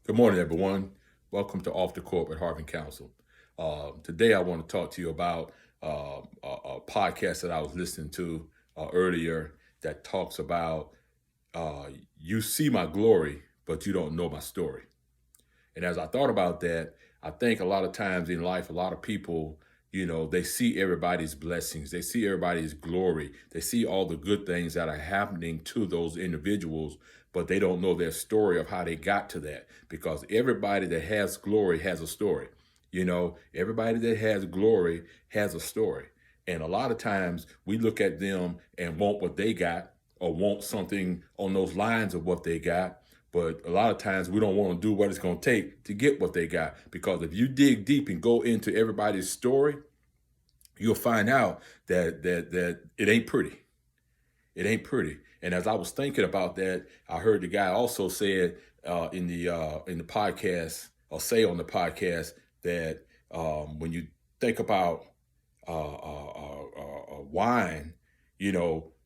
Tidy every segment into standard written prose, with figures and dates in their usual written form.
Good morning, everyone. Welcome to Off the Court with Harvard Council. Today, I want to talk to you about a podcast that I was listening to earlier that talks about uh, you see my glory, but you don't know my story. And as I thought about that, I think a lot of times in life, a lot of people, they see everybody's blessings, they see everybody's glory, they see all the good things that are happening to those individuals, but they don't know their story of how they got to that. Because everybody that has glory has a story. Everybody that has glory has a story. And a lot of times we look at them and want what they got or want something on those lines of what they got. But a lot of times we don't want to do what it's going to take to get what they got. Because if you dig deep and go into everybody's story, you'll find out that it ain't pretty. It ain't pretty. And as I was thinking about that, I heard the guy also said in the podcast, or say on the podcast, that when you think about wine,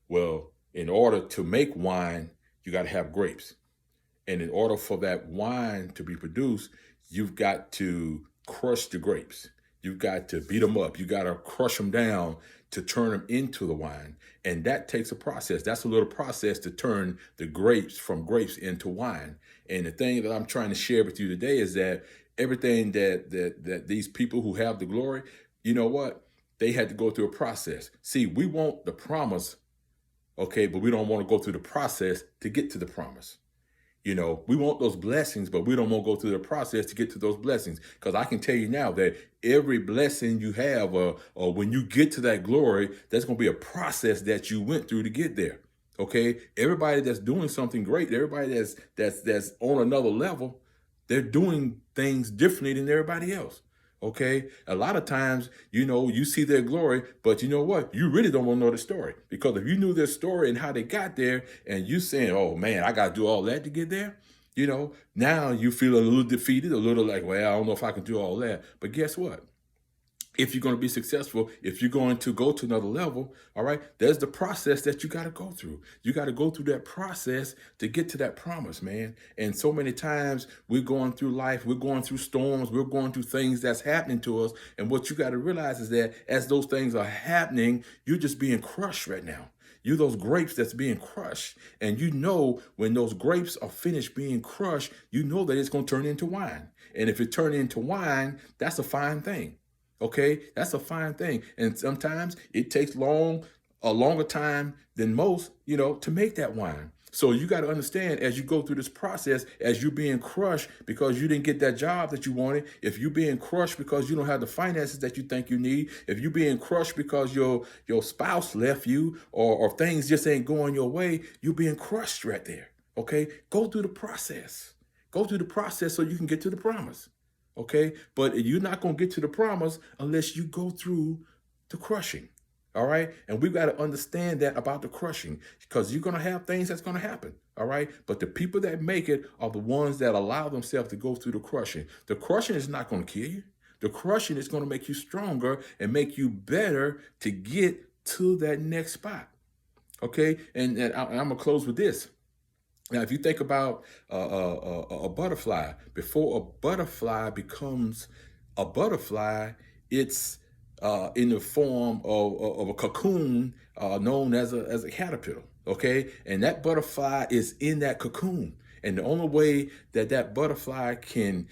well, in order to make wine, you got to have grapes. And in order for that wine to be produced, you've got to crush the grapes. You've got to beat them up. You got to crush them down to turn them into the wine. And that takes a process. That's a little process to turn the grapes from grapes into wine. And the thing that I'm trying to share with you today is that everything that these people who have the glory, you know what? They had to go through a process. See, we want the promise, okay, but we don't want to go through the process to get to the promise. We want those blessings, but we don't want to go through the process to get to those blessings. Because I can tell you now that every blessing you have, or when you get to that glory, there's going to be a process that you went through to get there. Okay, everybody that's doing something great, everybody that's on another level, they're doing things differently than everybody else. Okay, a lot of times, you see their glory, but you know what? You really don't want to know the story, because if you knew their story and how they got there, and you saying, "Oh man, I got to do all that to get there," now you feel a little defeated, a little like, "Well, I don't know if I can do all that." But guess what? If you're going to be successful, if you're going to go to another level, all right, there's the process that you got to go through. You got to go through that process to get to that promise, man. And so many times we're going through life, we're going through storms, we're going through things that's happening to us. And what you got to realize is that as those things are happening, you're just being crushed right now. You're those grapes that's being crushed. And when those grapes are finished being crushed, you know that it's going to turn into wine. And if it turns into wine, that's a fine thing. Okay, that's a fine thing. And sometimes it takes a longer time than most, to make that wine. So you got to understand, as you go through this process, as you're being crushed because you didn't get that job that you wanted, if you're being crushed because you don't have the finances that you think you need, if you're being crushed because your spouse left you, or things just ain't going your way, you're being crushed right there. Okay, go through the process. Go through the process so you can get to the promise. Okay, but you're not going to get to the promise unless you go through the crushing. All right, and we've got to understand that about the crushing, because you're going to have things that's going to happen. All right, but the people that make it are the ones that allow themselves to go through the crushing. The crushing is not going to kill you. The crushing is going to make you stronger and make you better to get to that next spot. Okay, and I'm going to close with this. Now, if you think about a butterfly, before a butterfly becomes a butterfly, it's in the form of a cocoon known as a caterpillar. Okay, and that butterfly is in that cocoon. And the only way that butterfly can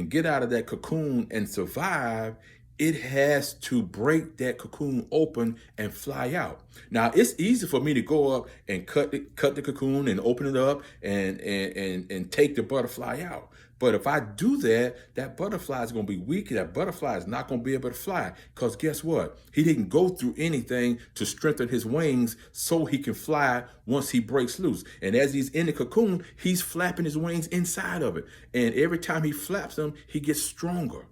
get out of that cocoon and survive, it has to break that cocoon open and fly out. Now, it's easy for me to go up and cut the cocoon and open it up and take the butterfly out. But if I do that, that butterfly is going to be weak. That butterfly is not going to be able to fly, because guess what? He didn't go through anything to strengthen his wings so he can fly once he breaks loose. And as he's in the cocoon, he's flapping his wings inside of it. And every time he flaps them, he gets stronger.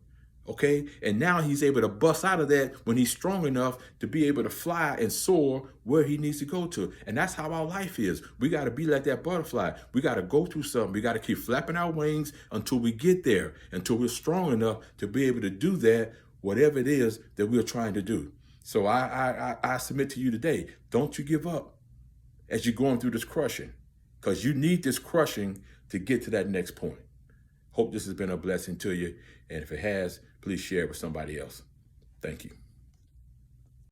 Okay, and now he's able to bust out of that when he's strong enough to be able to fly and soar where he needs to go to. And that's how our life is. We got to be like that butterfly. We got to go through something. We got to keep flapping our wings until we get there, until we're strong enough to be able to do that, whatever it is that we're trying to do. So I submit to you today, don't you give up as you're going through this crushing, because you need this crushing to get to that next point. Hope this has been a blessing to you. And if it has, please share it with somebody else. Thank you.